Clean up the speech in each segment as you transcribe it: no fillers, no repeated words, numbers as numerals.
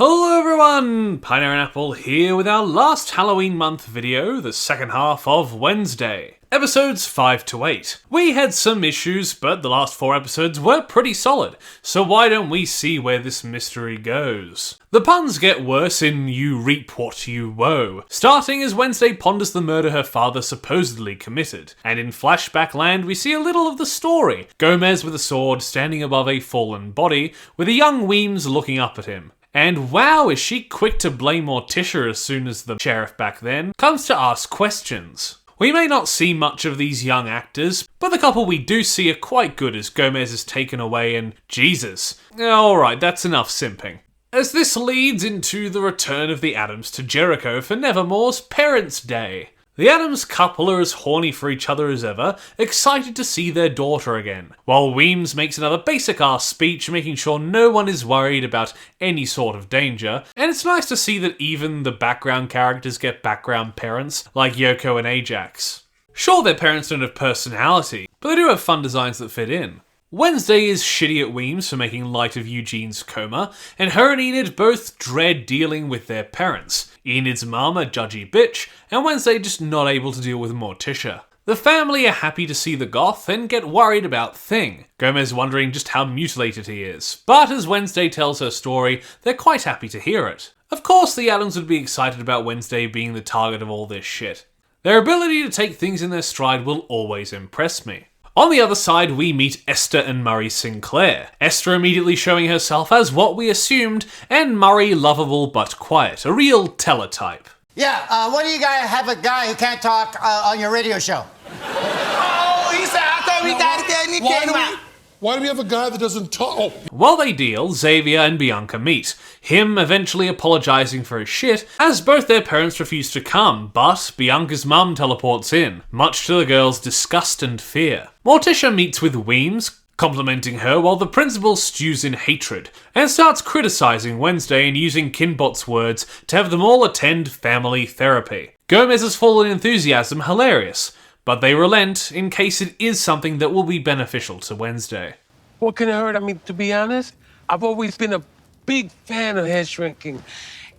Hello everyone, Pineapple here with our last Halloween month video, the second half of Wednesday. Episodes 5 to 8. We had some issues, but the last 4 episodes were pretty solid, so why don't we see where this mystery goes? The puns get worse in You Reap What You Woe, starting as Wednesday ponders the murder her father supposedly committed, and in flashback land we see a little of the story, Gomez with a sword standing above a fallen body, with a young Weems looking up at him. And wow, is she quick to blame Morticia as soon as the sheriff back then comes to ask questions. We may not see much of these young actors, but the couple we do see are quite good as Gomez is taken away and Jesus. Alright, that's enough simping. As this leads into the return of the Addams to Jericho for Nevermore's Parents' Day. The Addams couple are as horny for each other as ever, excited to see their daughter again, while Weems makes another basic-ass speech making sure no one is worried about any sort of danger, and it's nice to see that even the background characters get background parents, like Yoko and Ajax. Sure, their parents don't have personality, but they do have fun designs that fit in. Wednesday is shitty at Weems for making light of Eugene's coma, and her and Enid both dread dealing with their parents. Enid's mum a judgy bitch, and Wednesday just not able to deal with Morticia. The family are happy to see the goth and get worried about Thing, Gomez wondering just how mutilated he is, but as Wednesday tells her story, they're quite happy to hear it. Of course the Addams would be excited about Wednesday being the target of all this shit. Their ability to take things in their stride will always impress me. On the other side, we meet Esther and Murray Sinclair. Esther immediately showing herself as what we assumed, and Murray lovable but quiet, a real teletype. Yeah, what do you guys have a guy who can't talk on your radio show? Oh, he said, I thought we got it. Why do we have a guy that doesn't talk? Oh. While they deal, Xavier and Bianca meet, him eventually apologising for his shit, as both their parents refuse to come, but Bianca's mum teleports in, much to the girls' disgust and fear. Morticia meets with Weems, complimenting her while the principal stews in hatred, and starts criticising Wednesday and using Kinbot's words to have them all attend family therapy. Gomez's fallen enthusiasm hilarious, but they relent in case it is something that will be beneficial to Wednesday. What can it hurt? I mean, to be honest, I've always been a big fan of head shrinking.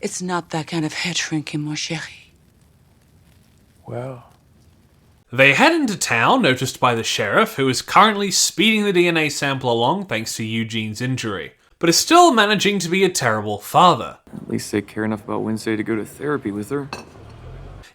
It's not that kind of head shrinking, mon chéri. Well... They head into town, noticed by the sheriff, who is currently speeding the DNA sample along thanks to Eugene's injury, but is still managing to be a terrible father. At least they care enough about Wednesday to go to therapy with her.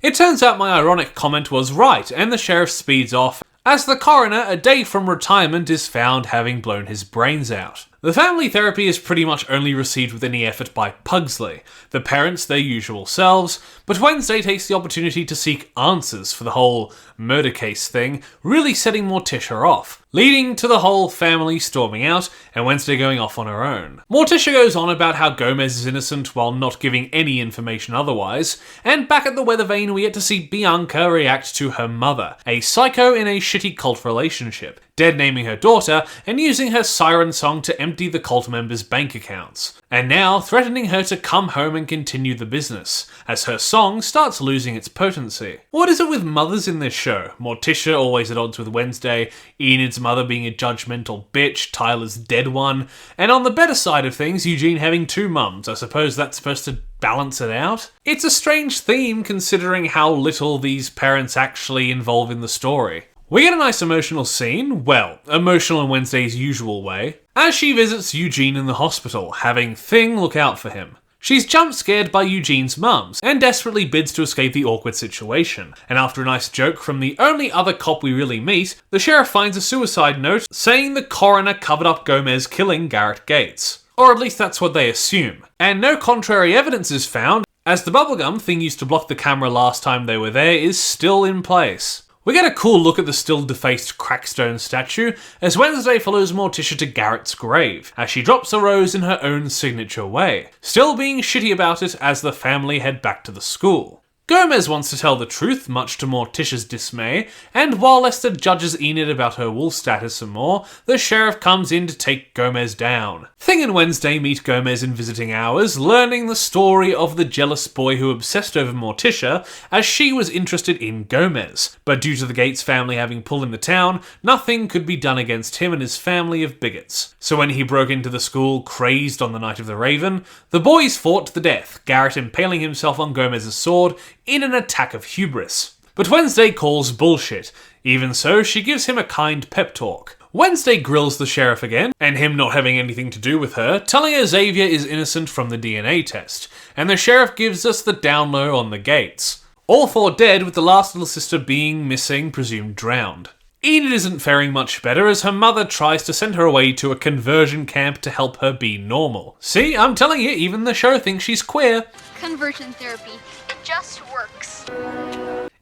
It turns out my ironic comment was right, and the sheriff speeds off, as the coroner, a day from retirement, is found having blown his brains out. The family therapy is pretty much only received with any effort by Pugsley, the parents their usual selves, but Wednesday takes the opportunity to seek answers for the whole murder case thing, really setting Morticia off, leading to the whole family storming out and Wednesday going off on her own. Morticia goes on about how Gomez is innocent while not giving any information otherwise, and back at the weather vane we get to see Bianca react to her mother, a psycho in a shitty cult relationship, dead-naming her daughter and using her siren song to empty the cult members' bank accounts, and now threatening her to come home and continue the business, as her song starts losing its potency. What is it with mothers in this show? Morticia always at odds with Wednesday, Enid's mother being a judgmental bitch, Tyler's dead one, and on the better side of things, Eugene having 2 mums. I suppose that's supposed to balance it out? It's a strange theme considering how little these parents actually involve in the story. We get a nice emotional scene, well, emotional in Wednesday's usual way, as she visits Eugene in the hospital, having Thing look out for him. She's jump-scared by Eugene's mums, and desperately bids to escape the awkward situation, and after a nice joke from the only other cop we really meet, the sheriff finds a suicide note saying the coroner covered up Gomez killing Garrett Gates. Or at least that's what they assume. And no contrary evidence is found, as the bubblegum Thing used to block the camera last time they were there is still in place. We get a cool look at the still defaced Crackstone statue as Wednesday follows Morticia to Garrett's grave, as she drops a rose in her own signature way, still being shitty about it as the family head back to the school. Gomez wants to tell the truth, much to Morticia's dismay, and while Lester judges Enid about her wolf status some more, the sheriff comes in to take Gomez down. Thing and Wednesday meet Gomez in visiting hours, learning the story of the jealous boy who obsessed over Morticia, as she was interested in Gomez. But due to the Gates family having pulled into town, nothing could be done against him and his family of bigots. So when he broke into the school, crazed on the night of the Raven, the boys fought to the death, Garrett impaling himself on Gomez's sword in an attack of hubris. But Wednesday calls bullshit. Even so, she gives him a kind pep talk. Wednesday grills the sheriff again, and him not having anything to do with her, telling her Xavier is innocent from the DNA test, and the sheriff gives us the down low on the Gates. All four dead, with the last little sister being missing, presumed drowned. Enid isn't faring much better as her mother tries to send her away to a conversion camp to help her be normal. See, I'm telling you, even the show thinks she's queer. Conversion therapy. It just works.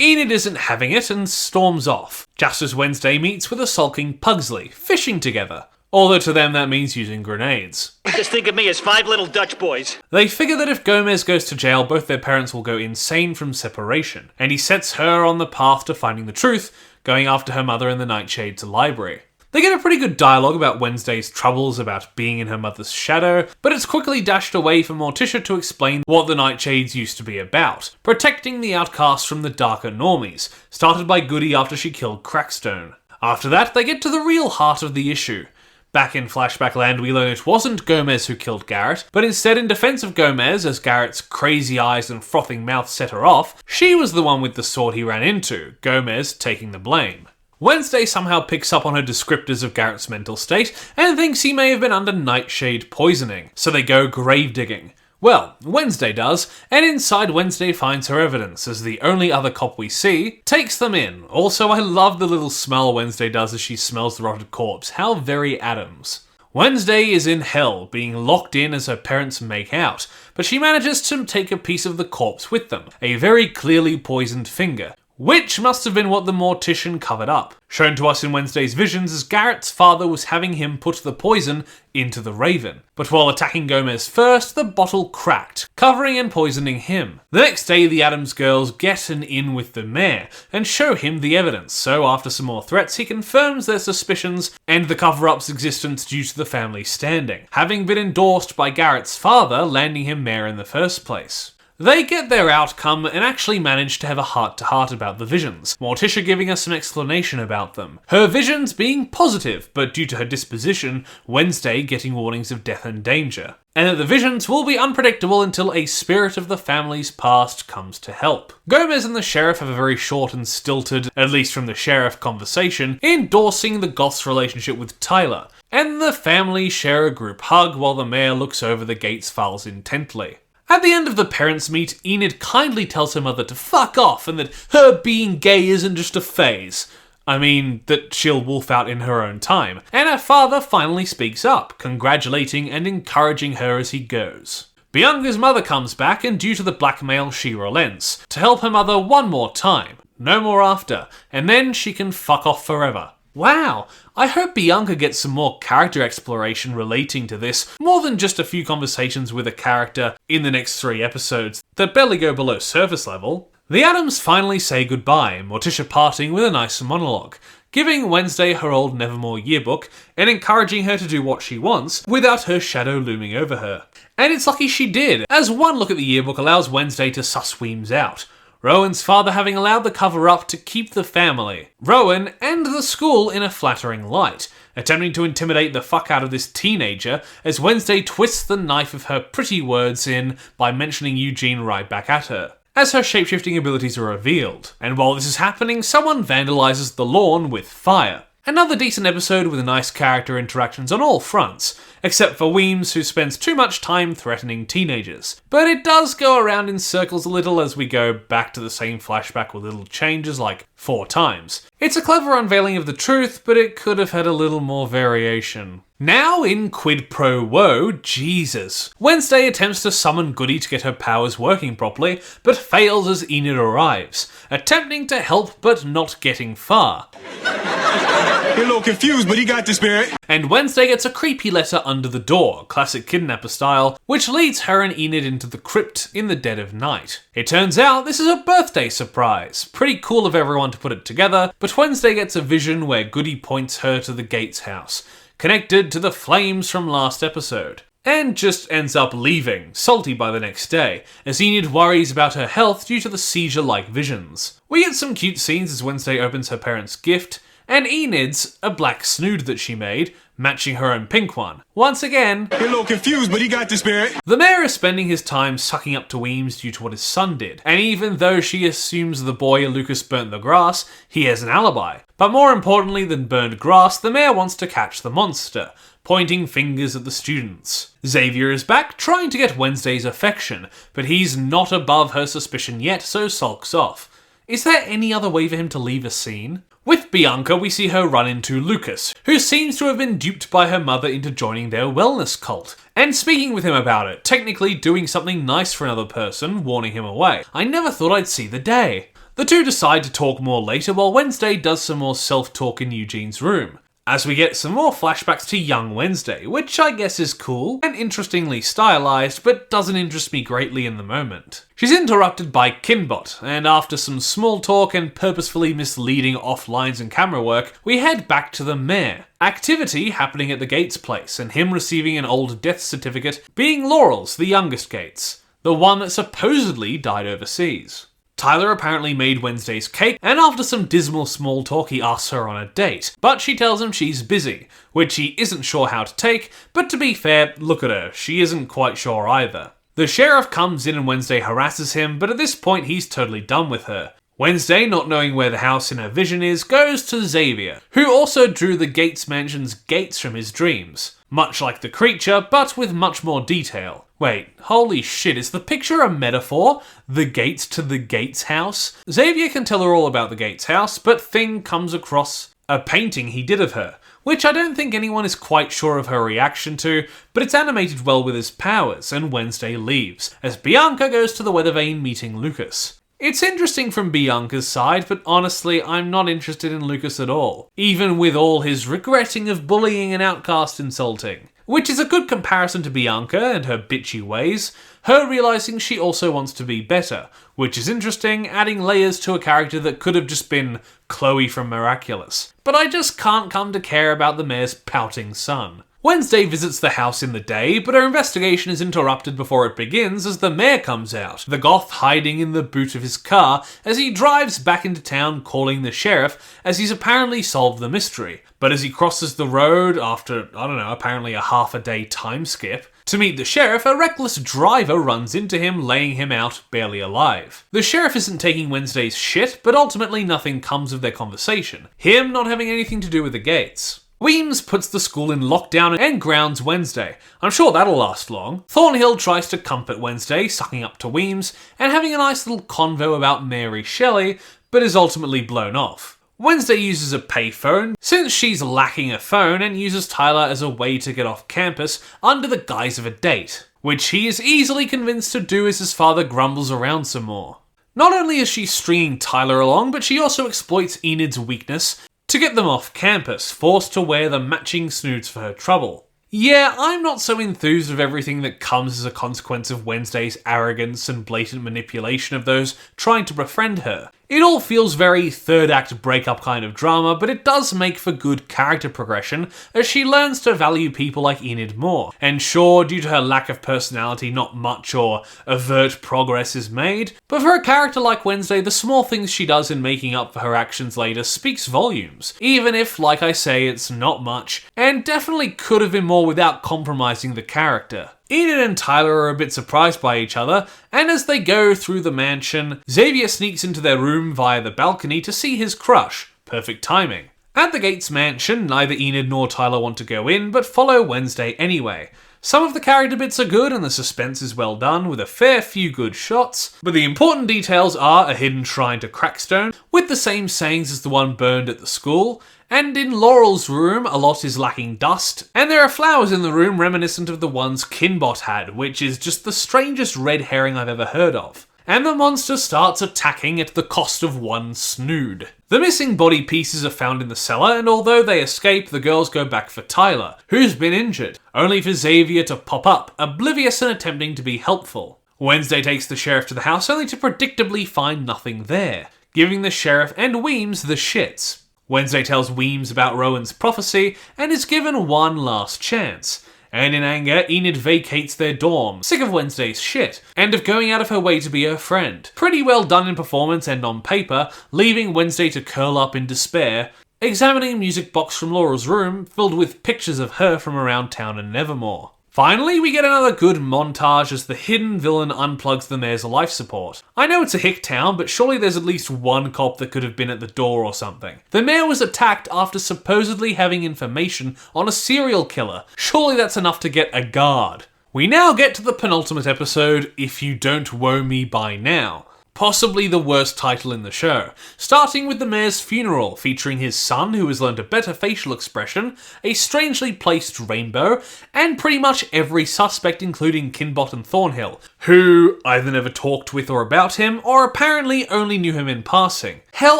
Enid isn't having it and storms off, just as Wednesday meets with a sulking Pugsley, fishing together. Although to them that means using grenades. Just think of me as 5 little Dutch boys. They figure that if Gomez goes to jail, both their parents will go insane from separation, and he sets her on the path to finding the truth, going after her mother in the Nightshade's library. They get a pretty good dialogue about Wednesday's troubles about being in her mother's shadow, but it's quickly dashed away for Morticia to explain what the Nightshades used to be about, protecting the outcasts from the darker normies, started by Goody after she killed Crackstone. After that, they get to the real heart of the issue. Back in Flashback Land, we learn it wasn't Gomez who killed Garrett, but instead in defense of Gomez, as Garrett's crazy eyes and frothing mouth set her off, she was the one with the sword he ran into, Gomez taking the blame. Wednesday somehow picks up on her descriptors of Garrett's mental state and thinks he may have been under Nightshade poisoning, so they go grave digging. Well, Wednesday does, and inside Wednesday finds her evidence, as the only other cop we see takes them in. Also, I love the little smell Wednesday does as she smells the rotted corpse. How very Addams. Wednesday is in hell, being locked in as her parents make out, but she manages to take a piece of the corpse with them, a very clearly poisoned finger, which must have been what the Mortician covered up. Shown to us in Wednesday's visions as Garrett's father was having him put the poison into the Raven. But while attacking Gomez first, the bottle cracked, covering and poisoning him. The next day, the Addams girls get an in with the mayor and show him the evidence, so after some more threats, he confirms their suspicions and the cover-up's existence due to the family standing, having been endorsed by Garrett's father, landing him mayor in the first place. They get their outcome and actually manage to have a heart-to-heart about the visions, Morticia giving us some explanation about them. Her visions being positive, but due to her disposition, Wednesday getting warnings of death and danger. And that the visions will be unpredictable until a spirit of the family's past comes to help. Gomez and the sheriff have a very short and stilted, at least from the sheriff, conversation, endorsing the Goth's relationship with Tyler, and the family share a group hug while the mayor looks over the Gates files intently. At the end of the parents' meet, Enid kindly tells her mother to fuck off and that her being gay isn't just a phase. I mean, that she'll wolf out in her own time. And her father finally speaks up, congratulating and encouraging her as he goes. Bianca's mother comes back and due to the blackmail she relents, to help her mother one more time. No more after, and then she can fuck off forever. Wow, I hope Bianca gets some more character exploration relating to this, more than just a few conversations with a character in the next 3 episodes that barely go below surface level. The Addams finally say goodbye, Morticia parting with a nice monologue, giving Wednesday her old Nevermore yearbook and encouraging her to do what she wants without her shadow looming over her. And it's lucky she did, as one look at the yearbook allows Wednesday to suss Weems out. Rowan's father having allowed the cover-up to keep the family, Rowan and the school in a flattering light, attempting to intimidate the fuck out of this teenager as Wednesday twists the knife of her pretty words in by mentioning Eugene right back at her, as her shapeshifting abilities are revealed. And while this is happening, someone vandalizes the lawn with fire. Another decent episode with nice character interactions on all fronts, except for Weems, who spends too much time threatening teenagers. But it does go around in circles a little as we go back to the same flashback with little changes like 4 times. It's a clever unveiling of the truth, but it could have had a little more variation. Now in Quid Pro Woe, Jesus. Wednesday attempts to summon Goody to get her powers working properly, but fails as Enid arrives, attempting to help but not getting far. You're a little confused, but he got the spirit. And Wednesday gets a creepy letter under the door, classic kidnapper style, which leads her and Enid into the crypt in the dead of night. It turns out this is a birthday surprise. Pretty cool of everyone to put it together, but Wednesday gets a vision where Goody points her to the Gates house, connected to the flames from last episode, and just ends up leaving, salty by the next day, as Enid worries about her health due to the seizure-like visions. We get some cute scenes as Wednesday opens her parents' gift, and Enid's a black snood that she made, matching her own pink one. Once again, You're a little confused, but he got the spirit. the mayor is spending his time sucking up to Weems due to what his son did, and even though she assumes the boy Lucas burnt the grass, he has an alibi. But more importantly than burned grass, the mayor wants to catch the monster, pointing fingers at the students. Xavier is back, trying to get Wednesday's affection, but he's not above her suspicion yet, so sulks off. Is there any other way for him to leave a scene? With Bianca, we see her run into Lucas, who seems to have been duped by her mother into joining their wellness cult, and speaking with him about it, technically doing something nice for another person, warning him away. I never thought I'd see the day. The two decide to talk more later while Wednesday does some more self-talk in Eugene's room, as we get some more flashbacks to young Wednesday, which I guess is cool and interestingly stylized, but doesn't interest me greatly in the moment. She's interrupted by Kinbot, and after some small talk and purposefully misleading off-lines and camera work, we head back to the mayor. Activity happening at the Gates place, and him receiving an old death certificate, being Laurel's, the youngest Gates, the one that supposedly died overseas. Tyler apparently made Wednesday's cake, and after some dismal small talk he asks her on a date, but she tells him she's busy, which he isn't sure how to take, but to be fair, look at her, she isn't quite sure either. The sheriff comes in and Wednesday harasses him, but at this point he's totally done with her. Wednesday, not knowing where the house in her vision is, goes to Xavier, who also drew the Gates mansion's gates from his dreams, much like the creature, but with much more detail. Wait, holy shit, is the picture a metaphor? The gates to the Gates house? Xavier can tell her all about the Gates house, but Thing comes across a painting he did of her, which I don't think anyone is quite sure of her reaction to, but it's animated well with his powers, and Wednesday leaves, as Bianca goes to the weather vane meeting Lucas. It's interesting from Bianca's side, but honestly, I'm not interested in Lucas at all, even with all his regretting of bullying and outcast insulting. Which is a good comparison to Bianca and her bitchy ways, her realising she also wants to be better, which is interesting, adding layers to a character that could have just been Chloe from Miraculous. But I just can't come to care about the mayor's pouting son. Wednesday visits the house in the day, but her investigation is interrupted before it begins as the mayor comes out, the goth hiding in the boot of his car as he drives back into town calling the sheriff as he's apparently solved the mystery. But as he crosses the road after, apparently a half a day time skip, to meet the sheriff, a reckless driver runs into him, laying him out barely alive. The sheriff isn't taking Wednesday's shit, but ultimately nothing comes of their conversation, him not having anything to do with the Gates. Weems puts the school in lockdown and grounds Wednesday. I'm sure that'll last long. Thornhill tries to comfort Wednesday, sucking up to Weems, and having a nice little convo about Mary Shelley, but is ultimately blown off. Wednesday uses a payphone, since she's lacking a phone, and uses Tyler as a way to get off campus under the guise of a date, which he is easily convinced to do as his father grumbles around some more. Not only is she stringing Tyler along, but she also exploits Enid's weakness to get them off campus, forced to wear the matching snoods for her trouble. Yeah, I'm not so enthused of everything that comes as a consequence of Wednesday's arrogance and blatant manipulation of those trying to befriend her. It all feels very third act breakup kind of drama, but it does make for good character progression as she learns to value people like Enid more. And sure, due to her lack of personality, not much or overt progress is made, but for a character like Wednesday, the small things she does in making up for her actions later speaks volumes, even if, like I say, it's not much, and definitely could have been more without compromising the character. Enid and Tyler are a bit surprised by each other, and as they go through the mansion, Xavier sneaks into their room via the balcony to see his crush. Perfect timing. At the Gates mansion, neither Enid nor Tyler want to go in, but follow Wednesday anyway. Some of the character bits are good and the suspense is well done with a fair few good shots, but the important details are a hidden shrine to Crackstone with the same sayings as the one burned at the school, and in Laurel's room a lot is lacking dust, and there are flowers in the room reminiscent of the ones Kinbot had, which is just the strangest red herring I've ever heard of. And the monster starts attacking at the cost of one snood. The missing body pieces are found in the cellar, and although they escape, the girls go back for Tyler, who's been injured, only for Xavier to pop up, oblivious and attempting to be helpful. Wednesday takes the sheriff to the house only to predictably find nothing there, giving the sheriff and Weems the shits. Wednesday tells Weems about Rowan's prophecy and is given one last chance. And in anger, Enid vacates their dorm, sick of Wednesday's shit, and of going out of her way to be her friend. Pretty well done in performance and on paper, leaving Wednesday to curl up in despair, examining a music box from Laurel's room filled with pictures of her from around town and Nevermore. Finally, we get another good montage as the hidden villain unplugs the mayor's life support. I know it's a hick town, but surely there's at least one cop that could have been at the door or something. The mayor was attacked after supposedly having information on a serial killer. Surely that's enough to get a guard. We now get to the penultimate episode, If You Don't Woe Me By Now. Possibly the worst title in the show, starting with the mayor's funeral, featuring his son who has learned a better facial expression, a strangely placed rainbow, and pretty much every suspect including Kinbot and Thornhill, who either never talked with or about him, or apparently only knew him in passing. Hell,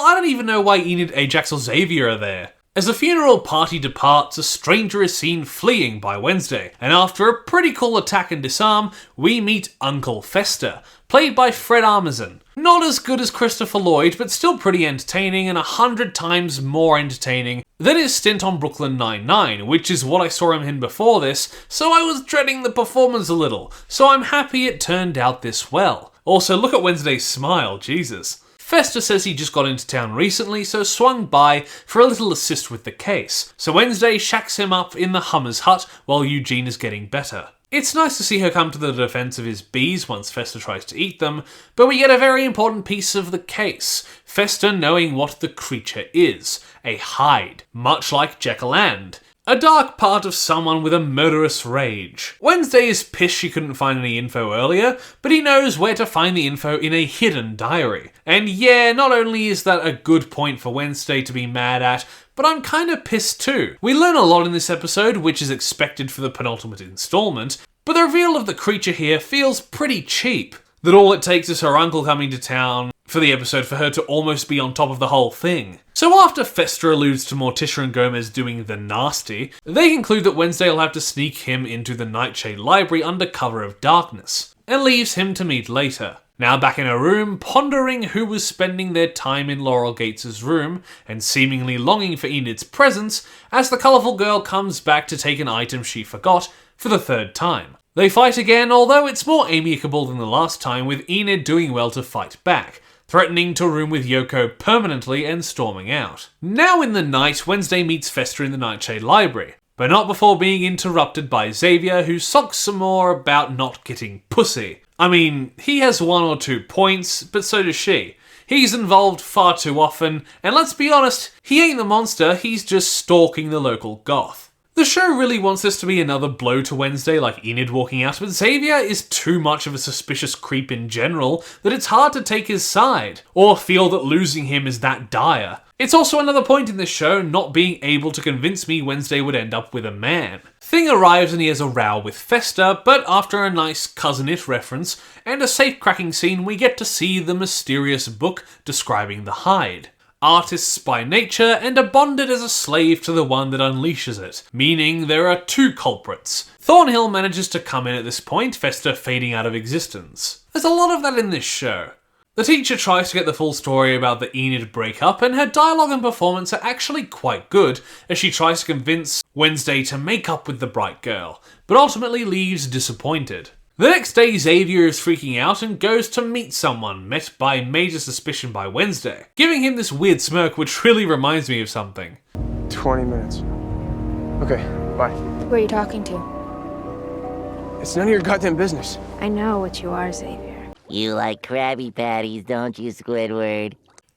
I don't even know why Enid, Ajax or Xavier are there. As the funeral party departs, a stranger is seen fleeing by Wednesday, and after a pretty cool attack and disarm, we meet Uncle Fester, played by Fred Armisen. Not as good as Christopher Lloyd, but still pretty entertaining and 100 times more entertaining than his stint on Brooklyn Nine-Nine, which is what I saw him in before this, so I was dreading the performance a little, so I'm happy it turned out this well. Also, look at Wednesday's smile, Jesus. Fester says he just got into town recently, so swung by for a little assist with the case. So Wednesday shacks him up in the Hummer's hut while Eugene is getting better. It's nice to see her come to the defense of his bees once Fester tries to eat them, but we get a very important piece of the case. Fester knowing what the creature is. A hide. Much like Jekyll and. A dark part of someone with a murderous rage. Wednesday is pissed she couldn't find any info earlier, but he knows where to find the info in a hidden diary. And yeah, not only is that a good point for Wednesday to be mad at, but I'm kinda pissed too. We learn a lot in this episode, which is expected for the penultimate installment, but the reveal of the creature here feels pretty cheap. That all it takes is her uncle coming to town for the episode for her to almost be on top of the whole thing. So after Fester alludes to Morticia and Gomez doing the nasty, they conclude that Wednesday will have to sneak him into the Nightshade Library under cover of darkness, and leaves him to meet later. Now back in her room, pondering who was spending their time in Laurel Gates' room, and seemingly longing for Enid's presence, as the colourful girl comes back to take an item she forgot for the third time. They fight again, although it's more amicable than the last time, with Enid doing well to fight back, threatening to room with Yoko permanently and storming out. Now in the night, Wednesday meets Fester in the Nightshade Library, but not before being interrupted by Xavier, who sulks some more about not getting pussy. I mean, he has 1 or 2 points, but so does she. He's involved far too often, and let's be honest, he ain't the monster, he's just stalking the local goth. The show really wants this to be another blow to Wednesday like Enid walking out, but Xavier is too much of a suspicious creep in general that it's hard to take his side, or feel that losing him is that dire. It's also another point in this show not being able to convince me Wednesday would end up with a man. Thing arrives and he has a row with Fester, but after a nice Cousin It reference and a safe-cracking scene, we get to see the mysterious book describing the hide. Artists by nature and are bonded as a slave to the one that unleashes it, meaning there are 2 culprits. Thornhill manages to come in at this point, Fester fading out of existence. There's a lot of that in this show. The teacher tries to get the full story about the Enid breakup, and her dialogue and performance are actually quite good as she tries to convince Wednesday to make up with the bright girl, but ultimately leaves disappointed. The next day, Xavier is freaking out and goes to meet someone, met by major suspicion by Wednesday, giving him this weird smirk which really reminds me of something. 20 minutes. Okay, bye. Who are you talking to? It's none of your goddamn business. I know what you are, Xavier. You like Krabby Patties, don't you, Squidward?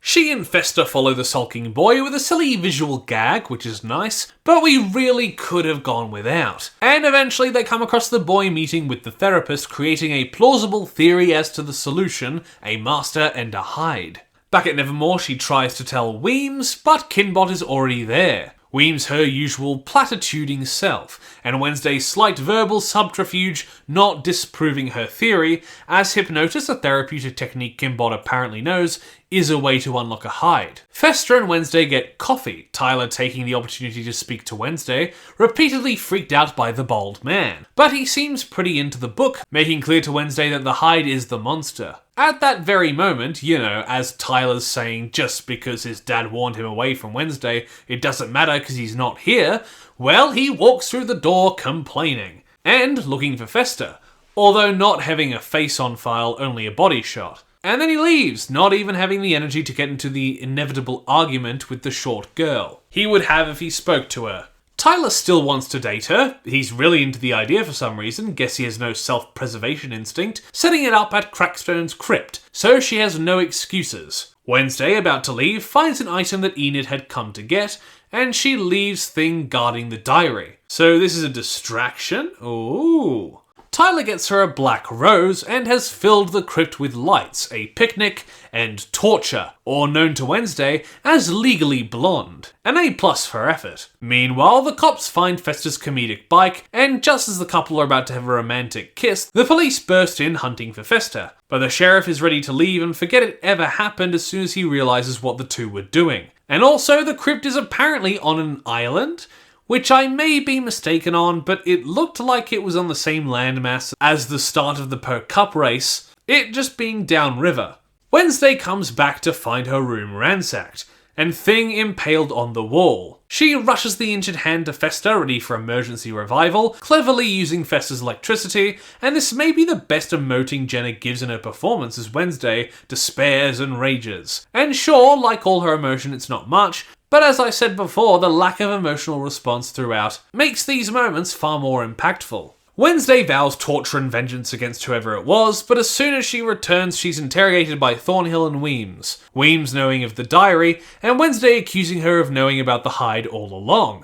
She and Fester follow the sulking boy with a silly visual gag, which is nice, but we really could have gone without. And eventually they come across the boy meeting with the therapist, creating a plausible theory as to the solution, a master and a Hyde. Back at Nevermore, she tries to tell Weems, but Kinbot is already there. Weems her usual platituding self, and Wednesday's slight verbal subterfuge not disproving her theory, as hypnosis, a therapeutic technique Kinbot apparently knows, is a way to unlock a Hyde. Fester and Wednesday get coffee, Tyler taking the opportunity to speak to Wednesday, repeatedly freaked out by the bald man. But he seems pretty into the book, making clear to Wednesday that the Hyde is the monster. At that very moment, as Tyler's saying just because his dad warned him away from Wednesday, it doesn't matter because he's not here, well, he walks through the door complaining. And looking for Fester, although not having a face on file, only a body shot. And then he leaves, not even having the energy to get into the inevitable argument with the short girl he would have if he spoke to her. Tyler still wants to date her, he's really into the idea for some reason, guess he has no self-preservation instinct, setting it up at Crackstone's crypt, so she has no excuses. Wednesday, about to leave, finds an item that Enid had come to get, and she leaves Thing guarding the diary. So this is a distraction? Ooh. Tyler gets her a black rose and has filled the crypt with lights, a picnic, and torture, or known to Wednesday as Legally Blonde. An A+ for effort. Meanwhile, the cops find Fester's comedic bike, and just as the couple are about to have a romantic kiss, the police burst in hunting for Fester. But the sheriff is ready to leave and forget it ever happened as soon as he realizes what the two were doing. And also, the crypt is apparently on an island, which I may be mistaken on, but it looked like it was on the same landmass as the start of the Per Cup race, it just being downriver. Wednesday comes back to find her room ransacked, and Thing impaled on the wall. She rushes the injured hand to Fester, ready for emergency revival, cleverly using Fester's electricity, and this may be the best emoting Jenna gives in her performance as Wednesday despairs and rages. And sure, like all her emotion, it's not much, but as I said before, the lack of emotional response throughout makes these moments far more impactful. Wednesday vows torture and vengeance against whoever it was, but as soon as she returns, she's interrogated by Thornhill and Weems. Weems knowing of the diary, and Wednesday accusing her of knowing about the Hyde all along.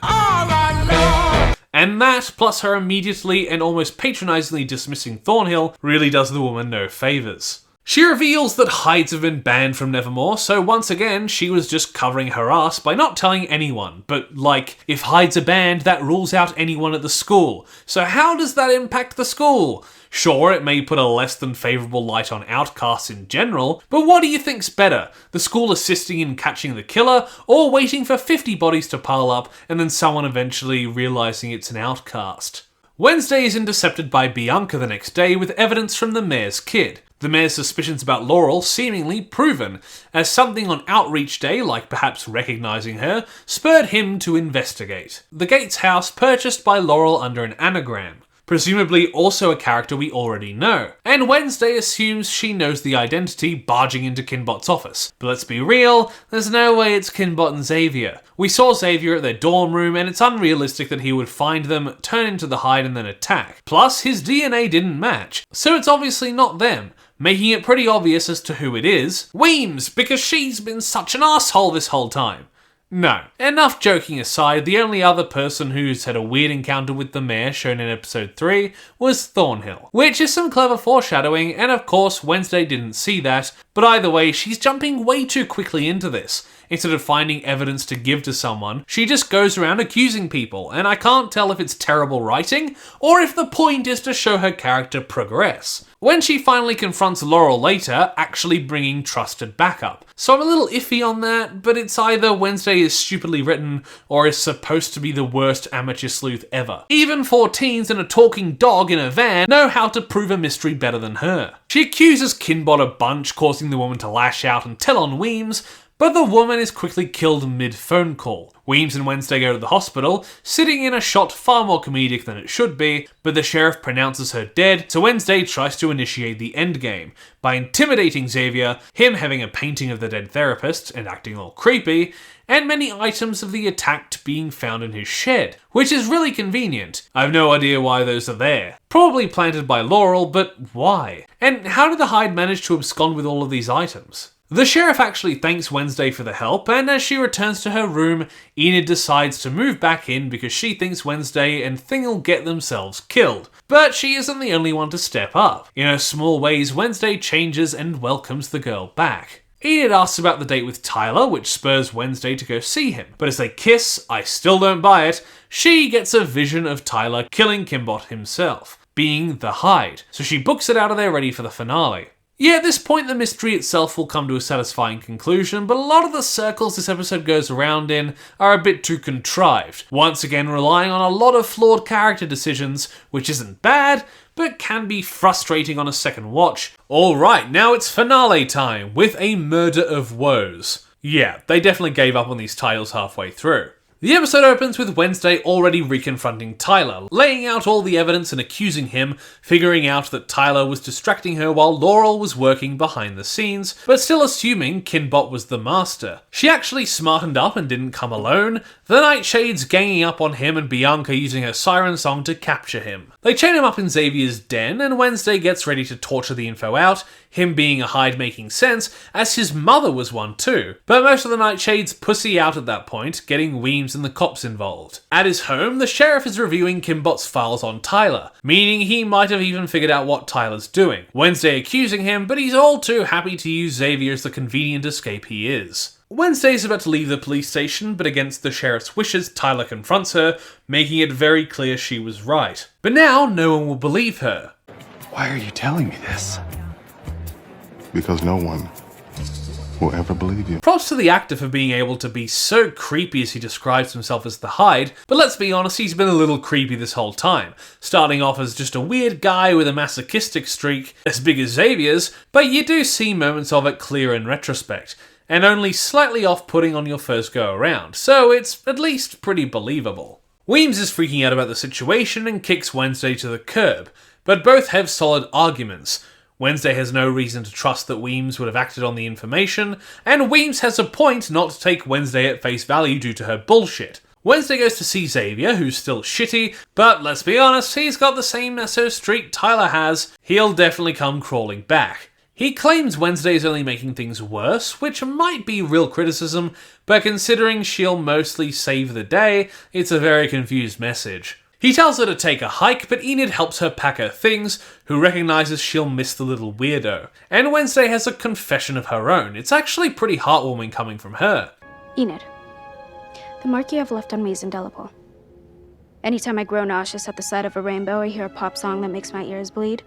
And that, plus her immediately and almost patronizingly dismissing Thornhill, really does the woman no favours. She reveals that Hydes have been banned from Nevermore, so once again, she was just covering her ass by not telling anyone. But if Hydes are banned, that rules out anyone at the school. So how does that impact the school? Sure, it may put a less than favourable light on outcasts in general, but what do you think's better? The school assisting in catching the killer, or waiting for 50 bodies to pile up and then someone eventually realising it's an outcast? Wednesday is intercepted by Bianca the next day with evidence from the mayor's kid. The mayor's suspicions about Laurel seemingly proven, as something on Outreach Day, like perhaps recognising her, spurred him to investigate. The Gates house purchased by Laurel under an anagram, presumably also a character we already know. And Wednesday assumes she knows the identity, barging into Kinbot's office. But let's be real, there's no way it's Kinbot and Xavier. We saw Xavier at their dorm room, and it's unrealistic that he would find them, turn into the Hyde and then attack. Plus, his DNA didn't match, so it's obviously not them, making it pretty obvious as to who it is. Weems, because she's been such an asshole this whole time. No. Enough joking aside, the only other person who's had a weird encounter with the mayor shown in episode 3 was Thornhill, which is some clever foreshadowing, and of course Wednesday didn't see that, but either way, she's jumping way too quickly into this. Instead of finding evidence to give to someone, she just goes around accusing people, and I can't tell if it's terrible writing, or if the point is to show her character progress. When she finally confronts Laurel later, actually bringing trusted backup. So I'm a little iffy on that, but it's either Wednesday is stupidly written, or is supposed to be the worst amateur sleuth ever. Even 14s and a talking dog in a van know how to prove a mystery better than her. She accuses Kinbot a bunch, causing the woman to lash out and tell on Weems, but the woman is quickly killed mid-phone call. Weems and Wednesday go to the hospital, sitting in a shot far more comedic than it should be, but the sheriff pronounces her dead, so Wednesday tries to initiate the endgame by intimidating Xavier, him having a painting of the dead therapist and acting all creepy, and many items of the attacked being found in his shed, which is really convenient. I have no idea why those are there. Probably planted by Laurel, but why? And how did the Hyde manage to abscond with all of these items? The sheriff actually thanks Wednesday for the help, and as she returns to her room, Enid decides to move back in because she thinks Wednesday and Thing'll get themselves killed. But she isn't the only one to step up. In her small ways, Wednesday changes and welcomes the girl back. Enid asks about the date with Tyler, which spurs Wednesday to go see him. But as they kiss, I still don't buy it, she gets a vision of Tyler killing Kimbot himself, being the Hyde, so she books it out of there ready for the finale. Yeah, at this point the mystery itself will come to a satisfying conclusion, but a lot of the circles this episode goes around in are a bit too contrived, once again relying on a lot of flawed character decisions, which isn't bad, but can be frustrating on a second watch. Alright, now it's finale time, with a murder of woes. Yeah, they definitely gave up on these titles halfway through. The episode opens with Wednesday already reconfronting Tyler, laying out all the evidence and accusing him, figuring out that Tyler was distracting her while Laurel was working behind the scenes, but still assuming Kinbot was the master. She actually smartened up and didn't come alone, the Nightshades ganging up on him and Bianca using her siren song to capture him. They chain him up in Xavier's den, and Wednesday gets ready to torture the info out, him being a Hyde making sense, as his mother was one too. But most of the Nightshades pussy out at that point, getting Weems and the cops involved. At his home, the sheriff is reviewing Kimbot's files on Tyler, meaning he might have even figured out what Tyler's doing. Wednesday accusing him, but he's all too happy to use Xavier as the convenient escape he is. Wednesday's about to leave the police station, but against the sheriff's wishes, Tyler confronts her, making it very clear she was right. But now, no one will believe her. Why are you telling me this? Because no one will ever believe you. Props to the actor for being able to be so creepy as he describes himself as the Hyde, but let's be honest, he's been a little creepy this whole time, starting off as just a weird guy with a masochistic streak as big as Xavier's, but you do see moments of it clear in retrospect, and only slightly off-putting on your first go around, so it's at least pretty believable. Weems is freaking out about the situation and kicks Wednesday to the curb, but both have solid arguments. Wednesday has no reason to trust that Weems would have acted on the information, and Weems has a point not to take Wednesday at face value due to her bullshit. Wednesday goes to see Xavier, who's still shitty, but let's be honest, he's got the same meso streak Tyler has. He'll definitely come crawling back. He claims Wednesday's only making things worse, which might be real criticism, but considering she'll mostly save the day, it's a very confused message. He tells her to take a hike, but Enid helps her pack her things, who recognises she'll miss the little weirdo. And Wednesday has a confession of her own. It's actually pretty heartwarming coming from her. Enid, the mark you have left on me is indelible. Anytime I grow nauseous at the sight of a rainbow or hear a pop song that makes my ears bleed,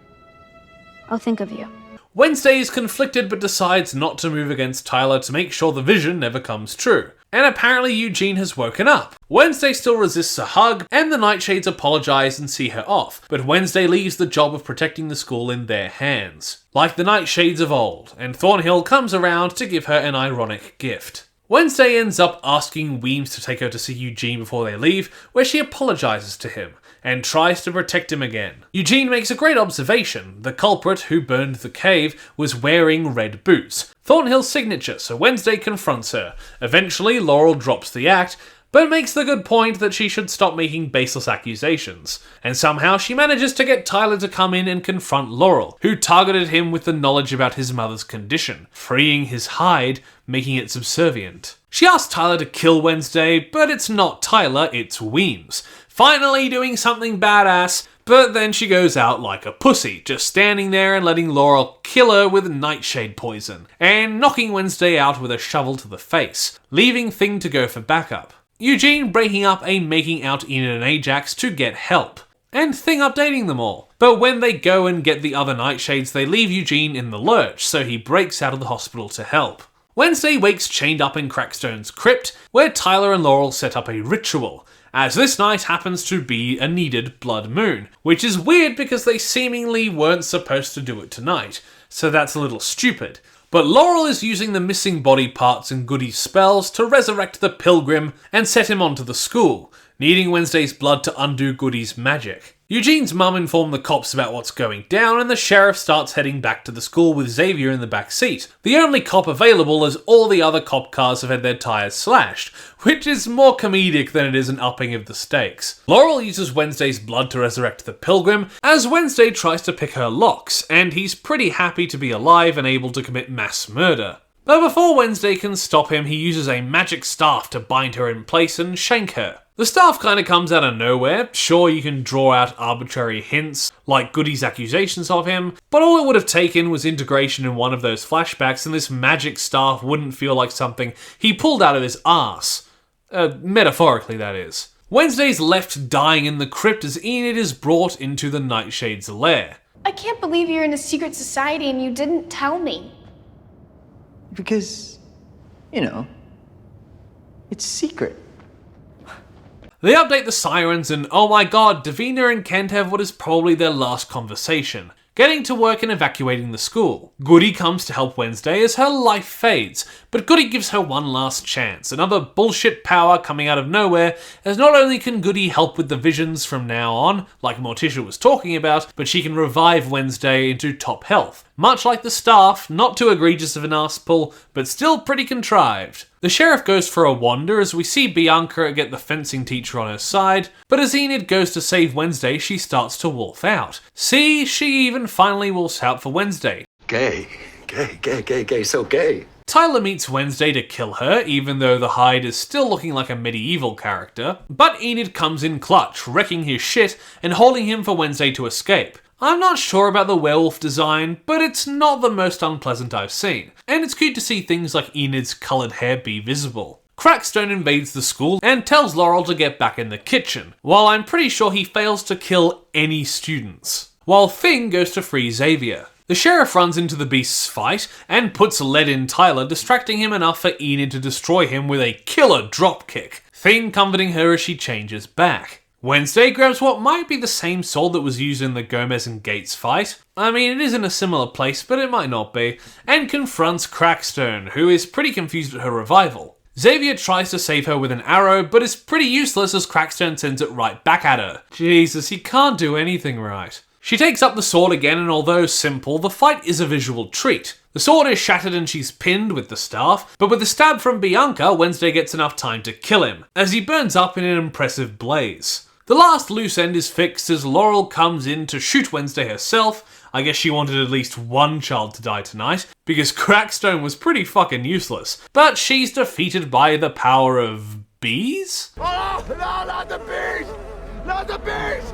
I'll think of you. Wednesday is conflicted but decides not to move against Tyler to make sure the vision never comes true. And apparently Eugene has woken up. Wednesday still resists a hug, and the Nightshades apologise and see her off, but Wednesday leaves the job of protecting the school in their hands. Like the Nightshades of old, and Thornhill comes around to give her an ironic gift. Wednesday ends up asking Weems to take her to see Eugene before they leave, where she apologises to him, and tries to protect him again. Eugene makes a great observation. The culprit who burned the cave was wearing red boots, Thornhill's signature, so Wednesday confronts her. Eventually, Laurel drops the act, but makes the good point that she should stop making baseless accusations. And somehow she manages to get Tyler to come in and confront Laurel, who targeted him with the knowledge about his mother's condition, freeing his hide, making it subservient. She asks Tyler to kill Wednesday, but it's not Tyler, it's Weems. Finally doing something badass, but then she goes out like a pussy, just standing there and letting Laurel kill her with nightshade poison, and knocking Wednesday out with a shovel to the face, leaving Thing to go for backup. Eugene breaking up and making out Enid and Ajax to get help, and Thing updating them all. But when they go and get the other Nightshades, they leave Eugene in the lurch, so he breaks out of the hospital to help. Wednesday wakes chained up in Crackstone's crypt, where Tyler and Laurel set up a ritual, as this night happens to be a needed blood moon, which is weird because they seemingly weren't supposed to do it tonight, so that's a little stupid. But Laurel is using the missing body parts and Goody's spells to resurrect the Pilgrim and set him onto the school, needing Wednesday's blood to undo Goody's magic. Eugene's mum informed the cops about what's going down, and the sheriff starts heading back to the school with Xavier in the back seat. The only cop available, as all the other cop cars have had their tyres slashed, which is more comedic than it is an upping of the stakes. Laurel uses Wednesday's blood to resurrect the Pilgrim, as Wednesday tries to pick her locks, and he's pretty happy to be alive and able to commit mass murder. But before Wednesday can stop him, he uses a magic staff to bind her in place and shank her. The staff kinda comes out of nowhere. Sure, you can draw out arbitrary hints, like Goody's accusations of him, but all it would have taken was integration in one of those flashbacks and this magic staff wouldn't feel like something he pulled out of his arse. Metaphorically, that is. Wednesday's left dying in the crypt as Enid is brought into the Nightshade's lair. I can't believe you're in a secret society and you didn't tell me. Because, it's secret. They update the sirens and oh my god, Divina and Kent have what is probably their last conversation, getting to work and evacuating the school. Goody comes to help Wednesday as her life fades, but Goody gives her one last chance, another bullshit power coming out of nowhere, as not only can Goody help with the visions from now on, like Morticia was talking about, but she can revive Wednesday into top health. Much like the staff, not too egregious of an arse pull, but still pretty contrived. The sheriff goes for a wander as we see Bianca get the fencing teacher on her side, but as Enid goes to save Wednesday, she starts to wolf out. See, she even finally wolfs out for Wednesday. Gay, so gay. Tyler meets Wednesday to kill her, even though the Hyde is still looking like a medieval character, but Enid comes in clutch, wrecking his shit and holding him for Wednesday to escape. I'm not sure about the werewolf design, but it's not the most unpleasant I've seen, and it's cute to see things like Enid's coloured hair be visible. Crackstone invades the school and tells Laurel to get back in the kitchen, while I'm pretty sure he fails to kill any students. While Thing goes to free Xavier. The sheriff runs into the beast's fight and puts lead in Tyler, distracting him enough for Enid to destroy him with a killer dropkick, Thing comforting her as she changes back. Wednesday grabs what might be the same sword that was used in the Gomez and Gates fight. I mean, it is in a similar place, but it might not be, and confronts Crackstone, who is pretty confused at her revival. Xavier tries to save her with an arrow, but is pretty useless as Crackstone sends it right back at her. Jesus, he can't do anything right. She takes up the sword again, and although simple, the fight is a visual treat. The sword is shattered and she's pinned with the staff, but with the stab from Bianca, Wednesday gets enough time to kill him, as he burns up in an impressive blaze. The last loose end is fixed as Laurel comes in to shoot Wednesday herself. I guess she wanted at least one child to die tonight, because Crackstone was pretty fucking useless. But she's defeated by the power of bees? Oh, no, not the bees! Not the bees!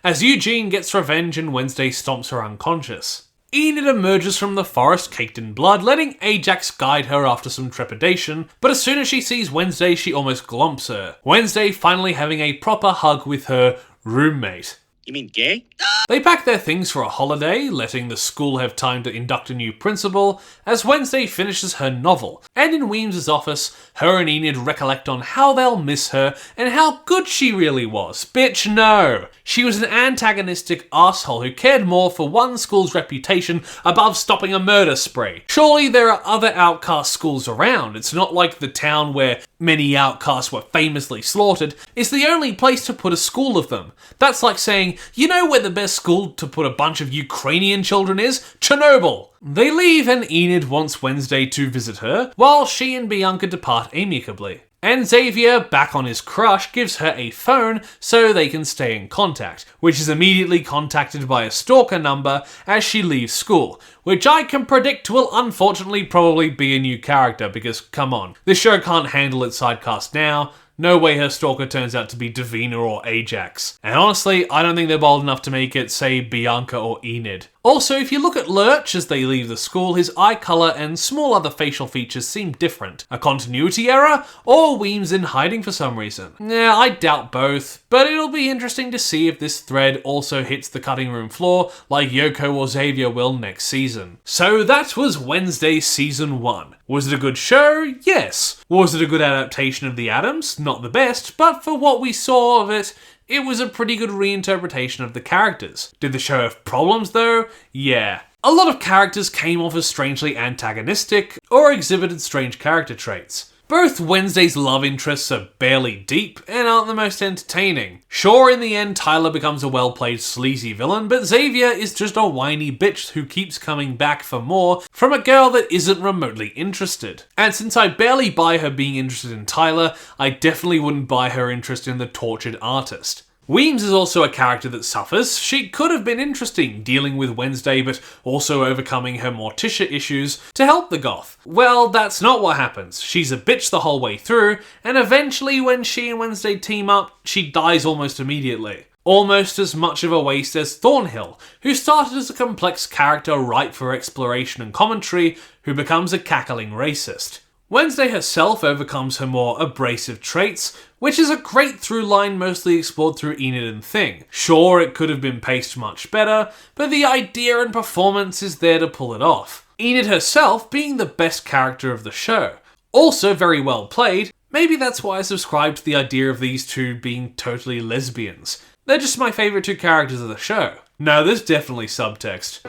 As Eugene gets revenge and Wednesday stomps her unconscious. Enid emerges from the forest caked in blood, letting Ajax guide her after some trepidation, but as soon as she sees Wednesday, she almost glomps her. Wednesday finally having a proper hug with her roommate. You mean gay? They pack their things for a holiday, letting the school have time to induct a new principal, as Wednesday finishes her novel, and in Weems's office, her and Enid recollect on how they'll miss her and how good she really was. Bitch, no! She was an antagonistic asshole who cared more for one school's reputation above stopping a murder spree. Surely there are other outcast schools around. It's not like the town where many outcasts were famously slaughtered is the only place to put a school of them. That's like saying, you know where the best school to put a bunch of Ukrainian children is? Chernobyl! They leave and Enid wants Wednesday to visit her, while she and Bianca depart amicably. And Xavier, back on his crush, gives her a phone so they can stay in contact, which is immediately contacted by a stalker number as she leaves school, which I can predict will unfortunately probably be a new character because, come on, this show can't handle its sidecast now. No way her stalker turns out to be Divina or Ajax. And honestly, I don't think they're bold enough to make it, say, Bianca or Enid. Also, if you look at Lurch as they leave the school, his eye colour and small other facial features seem different. A continuity error? Or Weems in hiding for some reason? Yeah, I doubt both, but it'll be interesting to see if this thread also hits the cutting room floor like Yoko or Xavier will next season. So that was Wednesday Season 1. Was it a good show? Yes. Was it a good adaptation of The Addams? Not the best, but for what we saw of it, it was a pretty good reinterpretation of the characters. Did the show have problems though? Yeah. A lot of characters came off as strangely antagonistic, or exhibited strange character traits. Both Wednesday's love interests are barely deep and aren't the most entertaining. Sure, in the end, Tyler becomes a well-played sleazy villain, but Xavier is just a whiny bitch who keeps coming back for more from a girl that isn't remotely interested. And since I barely buy her being interested in Tyler, I definitely wouldn't buy her interest in the tortured artist. Weems is also a character that suffers. She could have been interesting, dealing with Wednesday but also overcoming her Morticia issues to help the goth. Well, that's not what happens. She's a bitch the whole way through, and eventually when she and Wednesday team up, she dies almost immediately. Almost as much of a waste as Thornhill, who started as a complex character ripe for exploration and commentary, who becomes a cackling racist. Wednesday herself overcomes her more abrasive traits, which is a great through line mostly explored through Enid and Thing. Sure, it could have been paced much better, but the idea and performance is there to pull it off. Enid herself being the best character of the show. Also very well played, maybe that's why I subscribe to the idea of these two being totally lesbians. They're just my favourite two characters of the show. No, there's definitely subtext.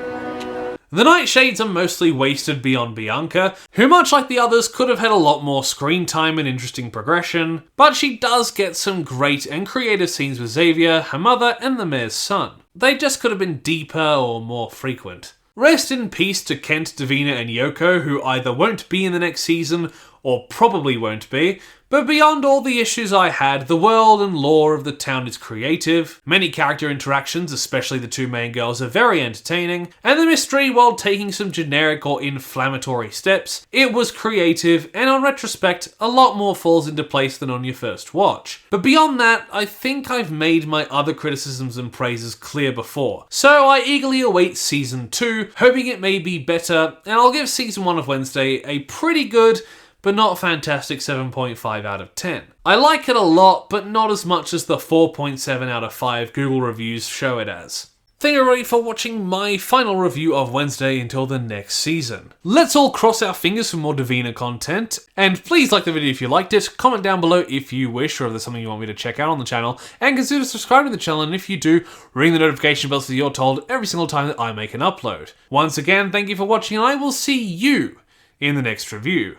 The Nightshades are mostly wasted beyond Bianca, who much like the others could have had a lot more screen time and interesting progression, but she does get some great and creative scenes with Xavier, her mother, and the mayor's son. They just could have been deeper or more frequent. Rest in peace to Kent, Divina, and Yoko, who either won't be in the next season or probably won't be, but beyond all the issues I had, the world and lore of the town is creative, many character interactions, especially the two main girls, are very entertaining, and the mystery, while taking some generic or inflammatory steps, it was creative, and on retrospect, a lot more falls into place than on your first watch. But beyond that, I think I've made my other criticisms and praises clear before, so I eagerly await Season 2, hoping it may be better, and I'll give Season 1 of Wednesday a pretty good, but not fantastic 7.5 out of 10. I like it a lot, but not as much as the 4.7 out of 5 Google reviews show it as. Thank you everybody for watching my final review of Wednesday until the next season. Let's all cross our fingers for more Divina content, and please like the video if you liked it, comment down below if you wish, or if there's something you want me to check out on the channel, and consider subscribing to the channel, and if you do, ring the notification bell so you're told every single time that I make an upload. Once again, thank you for watching, and I will see you in the next review.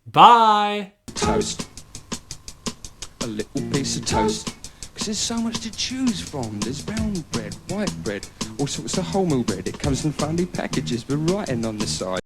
Bye! Toast. A little piece of toast. Because there's so much to choose from. There's brown bread, white bread, all sorts of wholemeal bread. It comes in funny packages with writing on the side.